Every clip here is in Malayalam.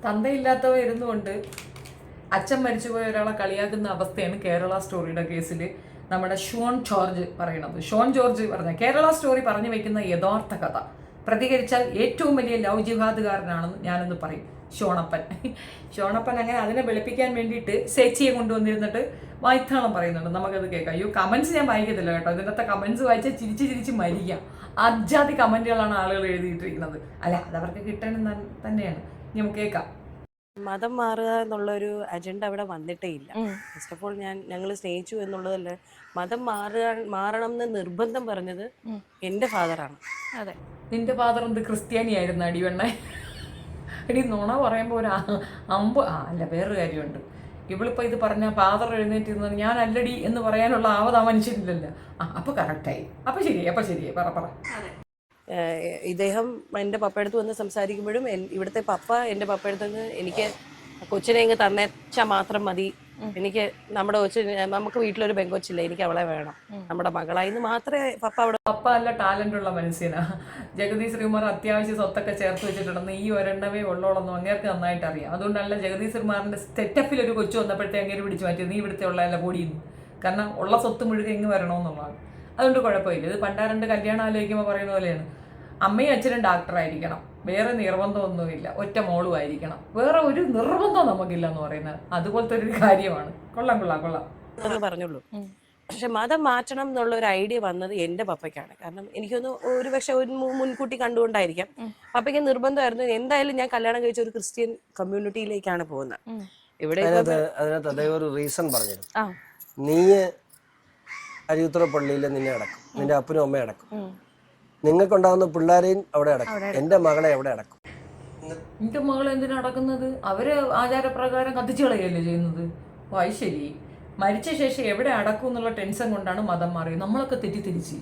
തന്തയില്ലാത്തവ ഇരുന്നുകൊണ്ട് അച്ഛൻ മരിച്ചുപോയ ഒരാളെ കളിയാക്കുന്ന അവസ്ഥയാണ് കേരള സ്റ്റോറിയുടെ കേസിൽ നമ്മുടെ ഷോൺ ജോർജ് പറയണത്. ഷോൺ ജോർജ് പറഞ്ഞ കേരള സ്റ്റോറി പറഞ്ഞു വെക്കുന്ന യഥാർത്ഥ കഥ പ്രതികരിച്ചാൽ ഏറ്റവും വലിയ ലവ് ജിഹാദുകാരനാണെന്ന് ഞാനൊന്ന് പറയും. ഷോണപ്പൻ അങ്ങനെ അതിനെ വെളുപ്പിക്കാൻ വേണ്ടിയിട്ട് സേച്ചിയെ കൊണ്ടുവന്നിരുന്നിട്ട് വായ്ത്താളം പറയുന്നുണ്ട്. നമുക്കത് കേൾക്കാം. അയ്യോ, കമൻസ് ഞാൻ വായിക്കത്തില്ല കേട്ടോ. ഇതിനകത്തെ കമൻസ് വായിച്ചാൽ ചിരിച്ച് മരിക്കാം. അജാതി കമൻറ്റുകളാണ് ആളുകൾ എഴുതിയിട്ടിരിക്കുന്നത്. അല്ല, അതവർക്ക് കിട്ടണം തന്നെയാണ്. നമുക്ക് കേൾക്കാം. മതം മാറുക എന്നുള്ളൊരു അജണ്ട അവിടെ വന്നിട്ടേ ഇല്ല. ഫസ്റ്റ് ഓഫ് ഓൾ ഞങ്ങൾ സ്നേഹിച്ചു എന്നുള്ളതല്ല, മതം മാറണം എന്ന് നിർബന്ധം പറഞ്ഞത് എൻ്റെ ഫാദറാണ്. അതെ, നിന്റെ ഫാദർ എന്ത് ക്രിസ്ത്യാനിയായിരുന്നു അടിവെണ്ണ? എടി, നുണ പറയുമ്പോൾ ഒരു അല്ല, വേറൊരു കാര്യമുണ്ട്. ഇവളിപ്പോൾ ഇത് പറഞ്ഞ ഫാദർ എഴുന്നേറ്റിരുന്നത് ഞാൻ അല്ലടി എന്ന് പറയാനുള്ള ആവത് ആ മനുഷ്യനില്ലല്ലോ. അപ്പോൾ കറക്റ്റായി, അപ്പോൾ ശരിയായി പറ. ഇദ്ദേഹം എൻ്റെ പപ്പയടുത്ത് വന്ന് സംസാരിക്കുമ്പോഴും ഇവിടുത്തെ പപ്പ എൻ്റെ പപ്പയടുത്ത് നിന്ന് എനിക്ക് കൊച്ചിനെ ഇങ്ങ് തന്നേച്ചാൽ മാത്രം മതി, എനിക്ക് നമ്മുടെ നമുക്ക് വീട്ടിലൊരു പെങ്കൊച്ചില്ല, എനിക്ക് അവളെ വേണം, നമ്മുടെ മകളായി എന്ന് മാത്രമേ പപ്പ നല്ല ടാലന്റ് ഉള്ള മനുഷ്യനാ. ജഗതി ശ്രീകുമാർ അത്യാവശ്യം സ്വത്തൊക്കെ ചേർത്ത് വെച്ചിട്ടുണ്ടെന്ന് ഈ ഒരെണ്ണവേ ഉള്ളോളെന്നും അങ്ങേർക്ക് നന്നായിട്ട് അറിയാം. അതുകൊണ്ടല്ല ജഗതി ശ്രീകുമാറിന്റെ സ്റ്റെറ്റപ്പിൽ ഒരു കൊച്ചു വന്നപ്പോഴത്തെ അങ്ങേര് പിടിച്ചു മാറ്റി, നീ ഇവിടുത്തെ ഉള്ളതല്ല പൊടിയുന്നു. കാരണം ഉള്ള സ്വത്ത് മുഴുവൻ ഇങ്ങ് വരണമെന്നുള്ളതാണ്. അതുകൊണ്ട് കുഴപ്പമില്ല. ഇത് പണ്ടാരണ്ട് കല്യാണം ആലോചിക്കുമ്പോൾ പറയുന്ന പോലെയാണ്. അമ്മയും അച്ഛനും ഡാക്ടറായിരിക്കണം, വേറെ നിർബന്ധമൊന്നുമില്ല, ഒറ്റ മോളും ആയിരിക്കണം, വേറെ ഒരു നിർബന്ധം നമുക്കില്ല എന്ന് പറയുന്നത് അതുപോലത്തെ ഒരു കാര്യമാണ്. കൊള്ളാം പറഞ്ഞുള്ളൂ. പക്ഷെ മതം മാറ്റണം എന്നുള്ള ഒരു ഐഡിയ വന്നത് എൻ്റെ പപ്പയ്ക്കാണ്. കാരണം എനിക്കൊന്ന് ഒരു പക്ഷെ ഒരു മുൻകൂട്ടി കണ്ടുകൊണ്ടായിരിക്കാം. പപ്പയ്ക്ക് നിർബന്ധമായിരുന്നു എന്തായാലും ഞാൻ കല്യാണം കഴിച്ച ഒരു ക്രിസ്ത്യൻ കമ്മ്യൂണിറ്റിയിലേക്കാണ് പോകുന്നത്. ഇവിടെ അതിനകത്ത് അദ്ദേഹം ഒരു റീസൺ പറഞ്ഞിരുന്നു. നീ അരിയുത്തറ പള്ളിയിൽ നിന്നെ അടക്കും, നിന്റെ അപ്പനും അമ്മയും അടക്കും, നിങ്ങൾക്കുണ്ടാകുന്ന പിള്ളേരെയും അവിടെ അടക്കും, എന്റെ മകളെ എവിടെ അടക്കും? എന്റെ മകളെ എന്തിനാ അടക്കുന്നത്? അവര് ആചാരപ്രകാരം കത്തിച്ചു കളയല്ലേ ചെയ്യുന്നത്. ശരി, മരിച്ച ശേഷം എവിടെ അടക്കും എന്നുള്ള ടെൻഷൻ കൊണ്ടാണ് മതം മാറിയത്. നമ്മളൊക്കെ തെറ്റിദ്ധരിച്ച്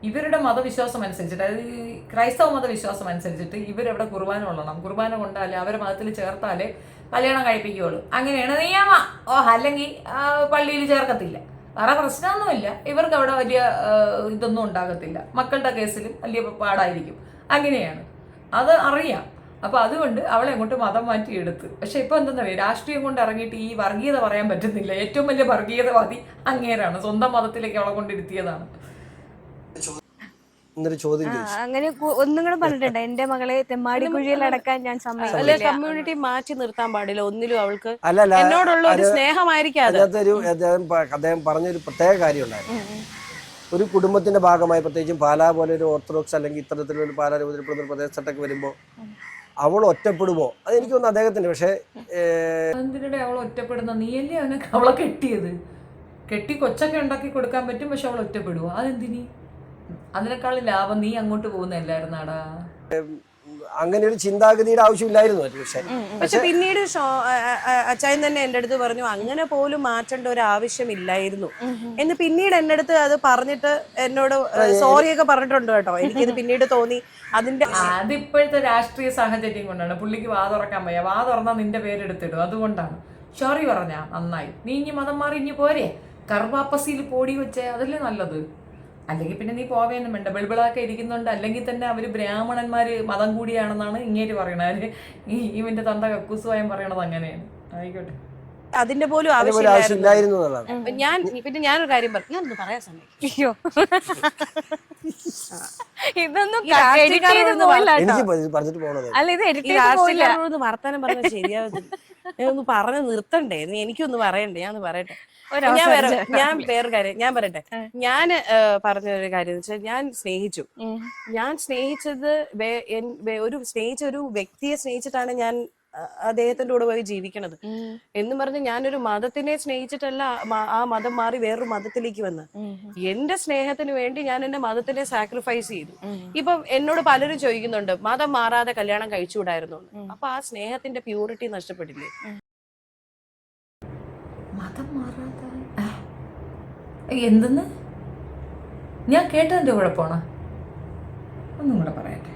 ഇവരുടെ മതവിശ്വാസം അനുസരിച്ചിട്ട്, അതായത് ക്രൈസ്തവ മതവിശ്വാസം അനുസരിച്ചിട്ട് ഇവരെവിടെ കുർബാന കൊള്ളണം, കുർബാന കൊണ്ടാലേ അവരെ മതത്തിൽ ചേർത്താലേ കല്യാണം കഴിപ്പിക്കുകയുള്ളൂ. അങ്ങനെയാണ് നിയമം. അല്ലെങ്കിൽ പള്ളിയിൽ ചേർക്കത്തില്ല. വേറെ പ്രശ്നമൊന്നുമില്ല. ഇവർക്ക് അവിടെ വലിയ ഇതൊന്നും ഉണ്ടാകത്തില്ല. മക്കളുടെ കേസിലും വലിയ പാടായിരിക്കും. അങ്ങനെയാണ്, അത് അറിയാം. അപ്പോൾ അതുകൊണ്ട് അവളെ അങ്ങോട്ട് മതം മാറ്റിയെടുത്ത്. പക്ഷെ ഇപ്പോൾ എന്താ പറയുക, രാഷ്ട്രീയം കൊണ്ട് ഇറങ്ങിയിട്ട് ഈ വർഗീയത പറയാൻ പറ്റുന്നില്ല. ഏറ്റവും വലിയ വർഗീയതവാദി അങ്ങേരാണ്. സ്വന്തം മതത്തിലേക്ക് അവളെ കൊണ്ടിരുത്തിയതാണ്. അങ്ങനെ ഒന്നും കൂടെ പറഞ്ഞിട്ടുണ്ട്, എന്റെ മകളെ തെമ്മാടിക്കുഴിയിൽ അടക്കാൻ ഞാൻ സമ്മതിക്കില്ല. കമ്മ്യൂണിറ്റി മാറ്റി നിർത്താൻ പാടില്ല. ഒന്നിലും അവൾക്ക് എന്നോടുള്ള ഒരു സ്നേഹമായിരിക്കും. അദ്ദേഹം പറഞ്ഞൊരു പ്രത്യേക കാര്യം ഉണ്ടായിരുന്നു. ഒരു കുടുംബത്തിന്റെ ഭാഗമായി, പ്രത്യേകിച്ചും പാലാ പോലെ ഒരു ഓർത്തഡോക്സ് അല്ലെങ്കിൽ ഇത്തരത്തിലൊരു പാലാ രൂപത്തിൽപ്പെടുന്ന പ്രദേശത്തൊക്കെ വരുമ്പോൾ അവൾ ഒറ്റപ്പെടുമോ? അത് എനിക്ക് തോന്നുന്നു അദ്ദേഹത്തിന്റെ. പക്ഷേ എന്തിനിടെ അവൾ ഒറ്റപ്പെടുന്ന? നീയല്ലേ അവളെ കെട്ടിയത്? കെട്ടി കൊച്ചൊക്കെ ഉണ്ടാക്കി കൊടുക്കാൻ പറ്റും, പക്ഷെ അവൾ ഒറ്റപ്പെടുവോ? അതെന്തിനി? അതിനേക്കാൾ ലാഭം നീ അങ്ങോട്ട് പോകുന്നല്ലായിരുന്നാടാ. അങ്ങനെ ഒരു ചിന്താഗതിയുടെ ആവശ്യമില്ലായിരുന്നു. പക്ഷെ പിന്നീട് അച്ചായൻ തന്നെ എൻ്റെ അടുത്ത് പറഞ്ഞു അങ്ങനെ പോലും മാറ്റേണ്ട ഒരു ആവശ്യമില്ലായിരുന്നു എന്ന്. പിന്നീട് എൻ്റെ അടുത്ത് അത് പറഞ്ഞിട്ട് എന്നോട് സോറിയൊക്കെ പറഞ്ഞിട്ടുണ്ട് കേട്ടോ. എനിക്കിത് പിന്നീട് തോന്നി. അതിപ്പോഴത്തെ രാഷ്ട്രീയ സാഹചര്യം കൊണ്ടാണ്. പുള്ളിക്ക് വാ തുറക്കാൻ വയ്യ. വാ തുറന്നാൽ നിന്റെ പേരെടുത്തിടും. അതുകൊണ്ടാണ്. സോറി പറഞ്ഞാ നന്നായി. നീ ഇനി മതം മാറി ഇനി പോരെ, കർവാപ്പസിയിൽ പോടി വെച്ചേ, അതല്ലേ നല്ലത്. അല്ലെങ്കിൽ പിന്നെ നീ പോവേന്നും വേണ്ട. ബിൾബിളൊക്കെ ഇരിക്കുന്നുണ്ട്. അല്ലെങ്കിൽ തന്നെ അവര് ബ്രാഹ്മണന്മാര് മതം കൂടിയാണെന്നാണ് ഇങ്ങേര് പറയണത്. ഇവന്റെ തന്ത കക്കൂസുവായം പറയണത് അങ്ങനെയാണ്. ആയിക്കോട്ടെ, അതിന്റെ പോലും ആവശ്യമില്ലായിരുന്നു. ഞാനൊരു കാര്യം പറഞ്ഞു, ഞാനൊന്ന് പറയാൻ സമയം. ഇതൊന്നും വർത്താനം പറഞ്ഞാൽ ശരിയാവുന്നില്ല. ഒന്ന് പറഞ്ഞ് നിർത്തണ്ടേ? എനിക്കൊന്ന് പറയണ്ടേ? ഞാനൊന്ന് പറയട്ടെ. ഞാൻ വേറൊരു കാര്യം ഞാൻ പറയട്ടെ. ഞാൻ പറഞ്ഞൊരു കാര്യം എന്ന് വെച്ചാൽ, ഞാൻ സ്നേഹിച്ചത് ഒരു വ്യക്തിയെ സ്നേഹിച്ചിട്ടാണ് ഞാൻ അദ്ദേഹത്തിന്റെ കൂടെ പോയി ജീവിക്കണത്. എന്ന് പറഞ്ഞ് ഞാനൊരു മതത്തിനെ സ്നേഹിച്ചിട്ടല്ല ആ മതം മാറി വേറൊരു മതത്തിലേക്ക് വന്ന്. എന്റെ സ്നേഹത്തിന് വേണ്ടി ഞാൻ എന്റെ മതത്തിനെ സാക്രിഫൈസ് ചെയ്തു. ഇപ്പം എന്നോട് പലരും ചോദിക്കുന്നുണ്ട്, മതം മാറാതെ കല്യാണം കഴിച്ചുകൂടായിരുന്നു. അപ്പൊ ആ സ്നേഹത്തിന്റെ പ്യൂരിറ്റി നഷ്ടപ്പെട്ടില്ലേ? മതം മാറാതെ എന്തെന്ന് ഞാൻ കേട്ടതിന്റെ കുഴപ്പമാണ്. ഒന്നും കൂടെ പറയട്ടെ.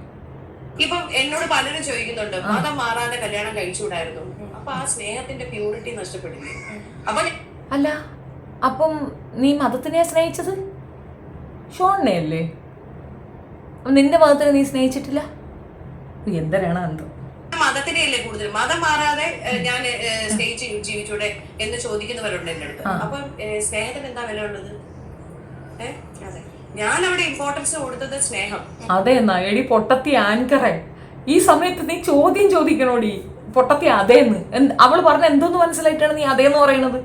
ഇപ്പം എന്നോട് പലരും ചോദിക്കുന്നുണ്ട്, മതം മാറാതെ കല്യാണം കഴിച്ചുകൂടായിരുന്നു. അപ്പൊ ആ സ്നേഹത്തിന്റെ പ്യൂരിറ്റി നഷ്ടപ്പെടില്ലേ? അപ്പൊ അല്ല, അപ്പം നീ മതത്തിനെ സ്നേഹിച്ചത് ഷോണിനെ അല്ലേ? നിന്റെ മതത്തിനെ നീ സ്നേഹിച്ചിട്ടില്ല? എന്തരാണ് എന്തോ മതത്തിനെ അല്ലേ കൂടുതൽ, മതം മാറാതെ ഞാൻ സ്നേഹിച്ച് ജീവിച്ചൂടെ എന്ന് ചോദിക്കുന്നവരുണ്ട് എന്റെ അടുത്ത്. അപ്പൊ സ്നേഹത്തിന് എന്താ വില ഉള്ളത്? അതെ, ഞാൻ അവിടെ ഇമ്പോർട്ടൻസ് കൊടുത്തത് സ്നേഹം. അതെ എന്നാ എടി പൊട്ടത്തി ആൻകറെ, ഈ സമയത്ത് നീ ചോദ്യം ചോദിക്കണോടി പൊട്ടത്തി അതേന്ന്. അവള് പറഞ്ഞ എന്തോന്ന് മനസ്സിലായിട്ടാണ് നീ അതേന്ന് പറയണത്?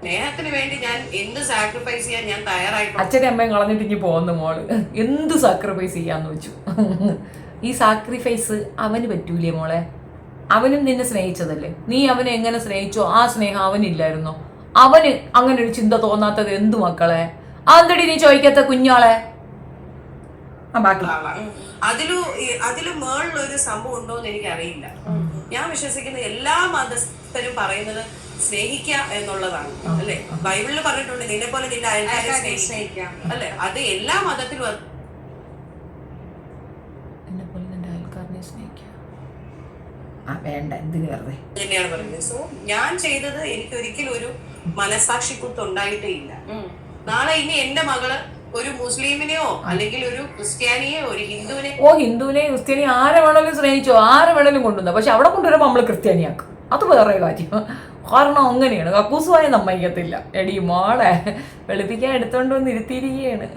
സ്നേഹത്തിന് വേണ്ടി ഞാൻ എന്ത് സാക്രിഫൈസ് ചെയ്യാൻ ഞാൻ തയ്യാറായിട്ട്. അച്ഛനെ അമ്മയും കളഞ്ഞിട്ട് ഇനി പോകുന്ന മോള് എന്ത് സാക്രിഫൈസ് ചെയ്യാന്ന് വെച്ചു. ഈ സാക്രിഫൈസ് അവന് പറ്റൂലേ മോളെ? അവനും നിന്നെ സ്നേഹിച്ചതല്ലേ? നീ അവനെ എങ്ങനെ സ്നേഹിച്ചോ ആ സ്നേഹം അവനില്ലായിരുന്നോ? അവന് അങ്ങനെ ഒരു ചിന്ത തോന്നാത്തത് എന്തു മക്കളെ? അതെന്തടി നീ ചോദിക്കാത്ത കുഞ്ഞാളെ? ബാക്കി അതിലും മേളിലൊരു സംഭവം ഉണ്ടോ എന്ന് എനിക്ക് അറിയില്ല. ഞാൻ വിശ്വസിക്കുന്ന എല്ലാ മതസ്ഥരും പറയുന്നത് സ്നേഹിക്കുക എന്നുള്ളതാണ് അല്ലെ. ബൈബിളിൽ പറഞ്ഞിട്ടുണ്ട് നിന്നെ പോലെ നിന്റെ അയൽക്കാരെ സ്നേഹിക്കാം അല്ലെ. അത് എല്ലാ മതത്തിലും തന്നെയാണ് പറയുന്നത്. സോ ഞാൻ ചെയ്തത് എനിക്ക് ഒരിക്കലും ഒരു മനസാക്ഷി കുത്ത് ഉണ്ടായിട്ടേ ഇല്ല. നാളെ ഇനി എന്റെ മകള് ഒരു മുസ്ലിമിനെയോ അല്ലെങ്കിൽ ഒരു ക്രിസ്ത്യാനിയോ ഒരു ഹിന്ദുവിനെ ക്രിസ്ത്യാനി ആരെ വേണേലും സ്നേഹിച്ചോ, ആരെ വേണേലും കൊണ്ടുവന്ന. പക്ഷെ അവിടെ കൊണ്ടുവരുമ്പോൾ നമ്മള് ക്രിസ്ത്യാനിയാക്കും. അത് വേറെ കാര്യം. കാരണം അങ്ങനെയാണ്, കക്കൂസുമായി സമ്മതിക്കത്തില്ല. എടി മോളെ വെളുപ്പിക്കാൻ എടുത്തോണ്ട് വന്ന് ഇരുത്തിയിരിക്കുകയാണ്.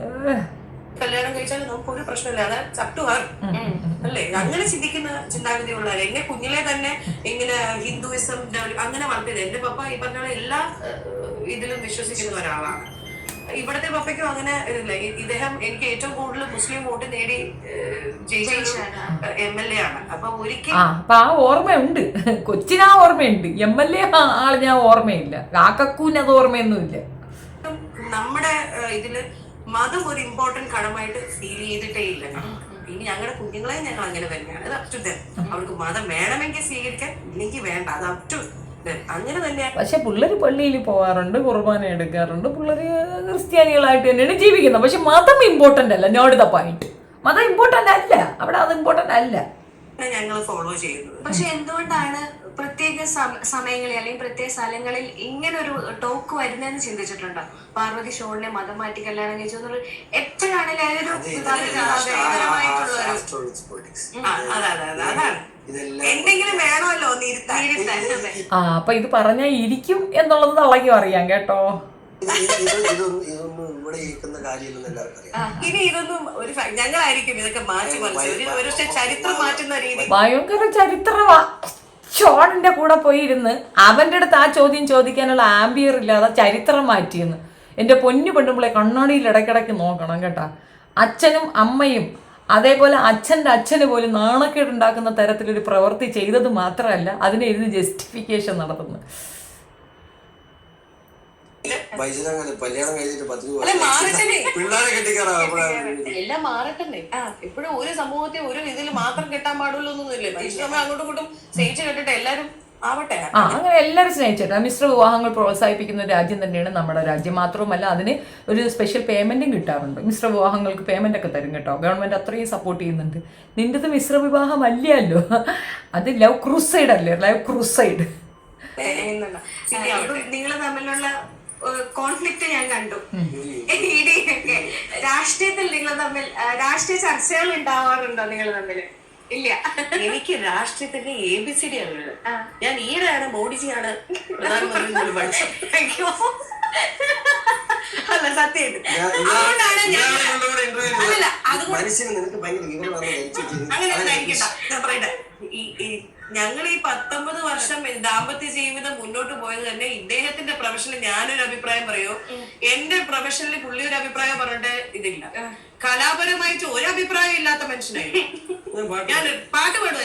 കല്യാണം കഴിച്ചാൽ നമുക്ക് ഒരു പ്രശ്നമില്ല, അത് ചട്ടുവാർ അല്ലേ. അങ്ങനെ ചിന്തിക്കുന്ന ചിന്താഗതിയുള്ളവരെ എന്നെ കുഞ്ഞിലെ തന്നെ ഇങ്ങനെ ഹിന്ദുയിസം അങ്ങനെ വളർത്തിയത്. എന്റെ പപ്പ ഈ പറഞ്ഞ എല്ലാ ഇതിലും വിശ്വസിക്കുന്ന ഒരാളാണ്. ഇവിടത്തെ പപ്പയ്ക്കും അങ്ങനെ ഇല്ല. ഇദ്ദേഹം എനിക്ക് ഏറ്റവും കൂടുതൽ മുസ്ലിം വോട്ട് നേടി ജയിച്ച MLA ആണ്. അപ്പൊ ഒരിക്കലും ആ ഓർമ്മയുണ്ട്, കൊച്ചിനാ ഓർമ്മയുണ്ട്. MLA ആള് ഞാൻ ഓർമ്മയില്ല, കാക്കൂന് അത് ഓർമ്മയൊന്നുമില്ല. നമ്മുടെ ഇതില് മതം ഒരു ഇമ്പോർട്ടന്റ് ഘടകമായിട്ട് ഫീൽ ചെയ്തിട്ടേ ഇല്ല. ഇനി ഞങ്ങളുടെ കുഞ്ഞുങ്ങളെ ഞങ്ങൾ അങ്ങനെ തന്നെയാണ്. അത് അപ് ടു ദം. അവർക്ക് മതം വേണമെങ്കിൽ സ്വീകരിക്കാൻ, ഇല്ലെങ്കിൽ വേണ്ട. അത് അപ് ടു അങ്ങനെ തന്നെയാണ്. പക്ഷെ പിള്ളേര് പള്ളിയിൽ പോകാറുണ്ട്, കുർബാന എടുക്കാറുണ്ട്, പിള്ളേര് ക്രിസ്ത്യാനികളായിട്ട് തന്നെയാണ് ജീവിക്കുന്നത്. പക്ഷെ മതം ഇമ്പോർട്ടന്റ് അല്ല. Not the point. മതം ഇമ്പോർട്ടന്റ് അല്ല അവിടെ, അത് ഇമ്പോർട്ടന്റ് അല്ല. ഞങ്ങൾ ഫോളോ ചെയ്യുന്നത്. പക്ഷെ എന്തുകൊണ്ടാണ് പ്രത്യേക സമയങ്ങളിൽ അല്ലെങ്കിൽ പ്രത്യേക സ്ഥലങ്ങളിൽ ഇങ്ങനെ ഒരു ടോക്ക് വരുന്നതെന്ന് ചിന്തിച്ചിട്ടുണ്ടോ? പാർവതി ഷോണിനെ മതം മാറ്റി കല്യാണം കഴിച്ചു എന്നുള്ള എപ്പോഴാണെങ്കിലും എന്തെങ്കിലും വേണമല്ലോ അപ്പൊ ഇത് പറഞ്ഞാൽ ഇരിക്കും എന്നുള്ളത് തള്ളയ്ക്കും അറിയാം കേട്ടോ. ഇതൊന്നും ഇവിടെ കേൾക്കുന്ന കാര്യമൊന്നും എല്ലാവർക്കും അറിയാം. ഇനി ഇതൊന്നും ഒരു ഞങ്ങളായിരിക്കും ഇതൊക്കെ മാറ്റി ഒരു ചരിത്രം മാറ്റുന്ന രീതി. ഭയങ്കര ചരിത്രമാ. ഷോണിന്റെ കൂടെ പോയി ഇരുന്ന് അവന്റെ അടുത്ത് ആ ചോദ്യം ചോദിക്കാനുള്ള ആംബിയർ ഇല്ലാതെ ചരിത്രം മാറ്റിയെന്ന്. എന്റെ പൊന്നു പെണ്ണുമ്പിളെ കണ്ണാടിയിൽ ഇടയ്ക്കിടയ്ക്ക് നോക്കണം കേട്ടാ. അച്ഛനും അമ്മയും അതേപോലെ അച്ഛൻ്റെ അച്ഛന് പോലും നാണക്കേടുണ്ടാക്കുന്ന തരത്തിലൊരു പ്രവൃത്തി ചെയ്തത് മാത്രമല്ല അതിനെ ഇതിന് ജസ്റ്റിഫിക്കേഷൻ നടത്തുന്നു. എല്ലാം മാറട്ടെ. എപ്പോഴും ഒരു സമൂഹത്തെ ഒരു ഇതിൽ മാത്രം കെട്ടാൻ പാടുള്ളൂ എന്നൊന്നുമില്ല. മനുഷ്യനെ അങ്ങോട്ടും ഇങ്ങോട്ടും സ്നേഹിച്ച് കെട്ടിട്ട് എല്ലാരും ആവട്ടെ. അങ്ങനെ എല്ലാവരും സ്നേഹിച്ചേട്ടാ. മിശ്ര വിവാഹങ്ങൾ പ്രോത്സാഹിപ്പിക്കുന്ന ഒരു രാജ്യം തന്നെയാണ് നമ്മുടെ രാജ്യം. മാത്രവുമല്ല അതിന് ഒരു സ്പെഷ്യൽ പേയ്മെന്റും കിട്ടാറുണ്ട്. മിശ്ര വിവാഹങ്ങൾക്ക് പേയ്മെന്റ് ഒക്കെ തരും കേട്ടോ. ഗവൺമെന്റ് അത്രയും സപ്പോർട്ട് ചെയ്യുന്നുണ്ട്. നിന്റേത് മിശ്ര വിവാഹം അല്ലല്ലോ, അത് ലവ് ക്രൂസൈഡ് അല്ലേ, ലവ് ക്രൂസൈഡ്. നിങ്ങൾ തമ്മിലുള്ള കോൺഫ്ലിക്റ്റ് ഞാൻ കണ്ടു. രാഷ്ട്രീയത്തിൽ നിങ്ങൾ തമ്മിൽ രാഷ്ട്രീയ ചർച്ചകൾ ഉണ്ടാവാറുണ്ടോ നിങ്ങൾ തമ്മിൽ? ഇല്ല. എനിക്ക് രാഷ്ട്രീയത്തിന്റെ ABCD അറിയുള്ളൂ. ഞാൻ ഈയിടെയാണ് മോഡിജിയാണ് പ്രധാനമന്ത്രി പഠിച്ചത്. അല്ല സത്യം. അങ്ങനെ ആയിരിക്കണ്ട. ഞാൻ പറയട്ടെ, ഞങ്ങൾ ഈ 19 വർഷം ദാമ്പത്യ ജീവിതം മുന്നോട്ട് പോയത് തന്നെ ഇദ്ദേഹത്തിന്റെ പ്രൊഫഷനിൽ ഞാനൊരു അഭിപ്രായം പറയോ, എന്റെ പ്രൊഫഷനിൽ പുള്ളി ഒരു അഭിപ്രായം പറഞ്ഞിട്ട് ഇതില്ല. കലാപരമായിട്ട് ഒരു അഭിപ്രായം ഇല്ലാത്ത മനുഷ്യനായി. ഞാൻ പാട്ട് പാടും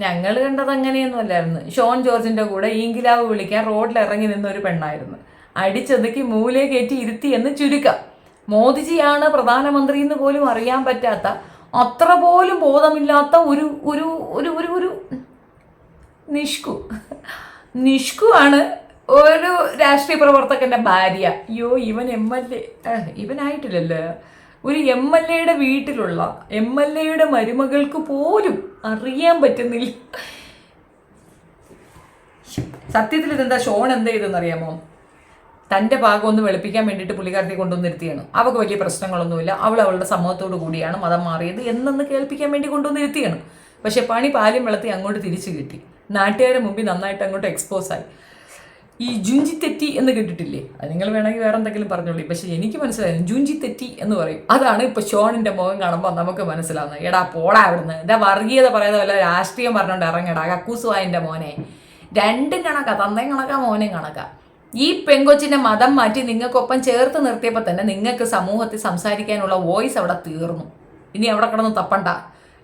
ഞങ്ങൾ കണ്ടത് അങ്ങനെയൊന്നും അല്ലായിരുന്നു. ഷോൺ ജോർജിന്റെ കൂടെ ഈങ്കിലാവ് വിളിക്കാൻ റോഡിൽ ഇറങ്ങി നിന്ന ഒരു പെണ്ണായിരുന്നു. അടിച്ചൊതുക്കി മൂലയെ കയറ്റി ഇരുത്തി എന്ന് ചുരുക്കം. മോദിജിയാണ് പ്രധാനമന്ത്രി എന്ന് പോലും അറിയാൻ പറ്റാത്ത, അത്ര പോലും ബോധമില്ലാത്ത ഒരു ഒരു ഒരു ഒരു ഒരു നിഷ്കു ആണ് ഒരു രാഷ്ട്രീയ പ്രവർത്തകന്റെ ഭാര്യ. അയ്യോ ഇവൻ MLA ഇവനായിട്ടില്ലല്ലോ. ഒരു MLAയുടെ വീട്ടിലുള്ള MLAയുടെ മരുമകൾക്ക് പോലും അറിയാൻ പറ്റുന്നില്ല. സത്യത്തിൽ ഇതെന്താ ഷോൺ എന്താ ചെയ്തെന്നറിയാമോ? തൻ്റെ ഭാഗം ഒന്ന് വെളുപ്പിക്കാൻ വേണ്ടിയിട്ട് പുള്ളിക്കാരത്തെ കൊണ്ടുവന്നിരുത്തിയാണ്. അവൾക്ക് വലിയ പ്രശ്നങ്ങളൊന്നുമില്ല, അവളുടെ സമ്മതത്തോടു കൂടിയാണ് മതം മാറിയത് എന്നൊന്ന് കേൾപ്പിക്കാൻ വേണ്ടി കൊണ്ടുവന്നിരുത്തിയാണ്. പക്ഷെ പണി പാലും വെള്ളത്തി അങ്ങോട്ട് തിരിച്ചു കിട്ടി. നാട്ടുകാരുടെ മുമ്പിൽ നന്നായിട്ട് അങ്ങോട്ട് എക്സ്പോസായി. ഈ ജുഞ്ചി തെറ്റി എന്ന് കേട്ടിട്ടില്ലേ? അത് നിങ്ങൾ വേണമെങ്കിൽ വേറെ എന്തെങ്കിലും പറഞ്ഞോളൂ. പക്ഷെ എനിക്ക് മനസ്സിലായിരുന്നു ജുഞ്ചി തെറ്റി എന്ന് പറയും. അതാണ് ഇപ്പോൾ ഷോണിൻ്റെ മുഖം കാണുമ്പോൾ നമുക്ക് മനസ്സിലാവുന്നത്. എടാ പോടാ അവിടുന്ന്, എന്താ വർഗീയത പറയാതെ വല്ല രാഷ്ട്രീയം പറഞ്ഞുകൊണ്ട് ഇറങ്ങടാ കക്കൂസുവായൻ്റെ മോനെ. രണ്ടും കണക്കാ, തന്തയും കണക്കാ മോനെയും കണക്കാ. ഈ പെങ്കൊച്ചിൻ്റെ മതം മാറ്റി നിങ്ങൾക്കൊപ്പം ചേർത്ത് നിർത്തിയപ്പോൾ തന്നെ നിങ്ങൾക്ക് സമൂഹത്തിൽ സംസാരിക്കാനുള്ള വോയിസ് അവിടെ തീർന്നു. ഇനി അവിടെ കിടന്ന് തപ്പണ്ട.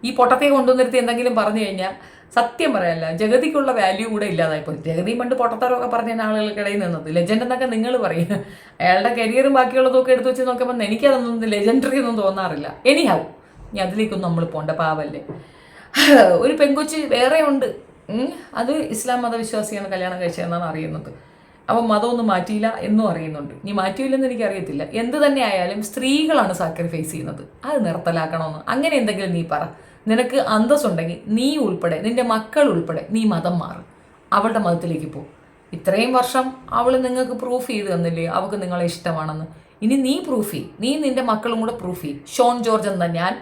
ഈ പൊട്ടത്തെ കൊണ്ടുവന്നിരുത്തി എന്തെങ്കിലും പറഞ്ഞു കഴിഞ്ഞാൽ സത്യം പറയല്ല, ജഗതിക്കുള്ള വാല്യൂ കൂടെ ഇല്ലാതായിപ്പോൾ. ജഗതി പണ്ട് പൊട്ടത്തരമൊക്കെ പറഞ്ഞ ആളുകൾക്കിടയിൽ നിന്നത് ലെജൻഡ് എന്നൊക്കെ നിങ്ങൾ പറയും. അയാളുടെ കരിയറും ബാക്കിയുള്ളതൊക്കെ എടുത്തു വെച്ച് നോക്കുമ്പോൾ എനിക്കതൊന്നും ലെജൻഡറി ഒന്നും തോന്നാറില്ല. എനിഹാവും, ഇനി അതിലേക്കൊന്നും നമ്മൾ പോണ്ട, പാവല്ലേ. ഒരു പെങ്കൊച്ച് വേറെ ഉണ്ട്, അത് ഇസ്ലാം മതവിശ്വാസിയാണ് കല്യാണം കഴിച്ചതെന്നാണ് അറിയുന്നത്. അപ്പം മതമൊന്നും മാറ്റിയില്ല എന്നും അറിയുന്നുണ്ട്. ഇനി മാറ്റിയില്ലെന്ന് എനിക്കറിയത്തില്ല. എന്ത് തന്നെ ആയാലും സ്ത്രീകളാണ് സാക്രിഫൈസ് ചെയ്യുന്നത്. അത് നിർത്തലാക്കണമെന്ന് അങ്ങനെ എന്തെങ്കിലും നീ പറ. നിനക്ക് അന്തസ്സുണ്ടെങ്കിൽ നീ ഉൾപ്പെടെ നിന്റെ മക്കൾ ഉൾപ്പെടെ നീ മതം മാറും, അവളുടെ മതത്തിലേക്ക് പോകും. ഇത്രയും വർഷം അവൾ നിങ്ങൾക്ക് പ്രൂഫ് ചെയ്ത് തന്നില്ലേ അവൾക്ക് നിങ്ങളെ ഇഷ്ടമാണെന്ന്. ഇനി നീ പ്രൂഫ് ചെയ്യും, നീ നിന്റെ മക്കളും കൂടെ പ്രൂഫ് ചെയ്യും. ഷോൺ ജോർജ് എന്ന ഞാൻ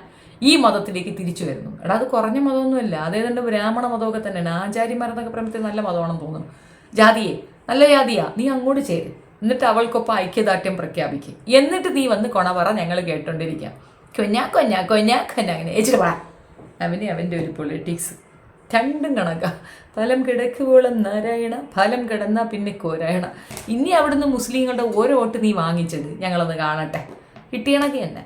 ഈ മതത്തിലേക്ക് തിരിച്ചു വരുന്നു. എടാ അത് കുറഞ്ഞ മതമൊന്നുമല്ല, അതേതണ്ട് ബ്രാഹ്മണ മതമൊക്കെ തന്നെയാണ്. ആചാര്യന്മാരെന്നൊക്കെ പറയുമ്പോഴത്തേക്ക് നല്ല മതമാണെന്ന് തോന്നുന്നു. ജാതിയെ നല്ല ജാതിയാ, നീ അങ്ങോട്ട് ചേരും. എന്നിട്ട് അവൾക്കൊപ്പം ഐക്യദാർഢ്യം പ്രഖ്യാപിക്കും. എന്നിട്ട് നീ വന്ന് കൊണ പറ, ഞങ്ങൾ കേട്ടോണ്ടിരിക്കാം. അങ്ങനെ ഏച്ചിട്ട് പറ. അവൻ്റെ ഒരു പൊളിറ്റിക്സ് രണ്ടും കണക്കാ. ഫലം കിടക്കുവോളം നാരായണ, ഫലം കിടന്നാ പിന്നെ കോരായണ. ഇനി അവിടുന്ന് മുസ്ലിങ്ങളുടെ ഓരോ വോട്ട് നീ വാങ്ങിച്ചത് ഞങ്ങളൊന്ന് കാണട്ടെ. കിട്ടിയണക്ക് തന്നെ.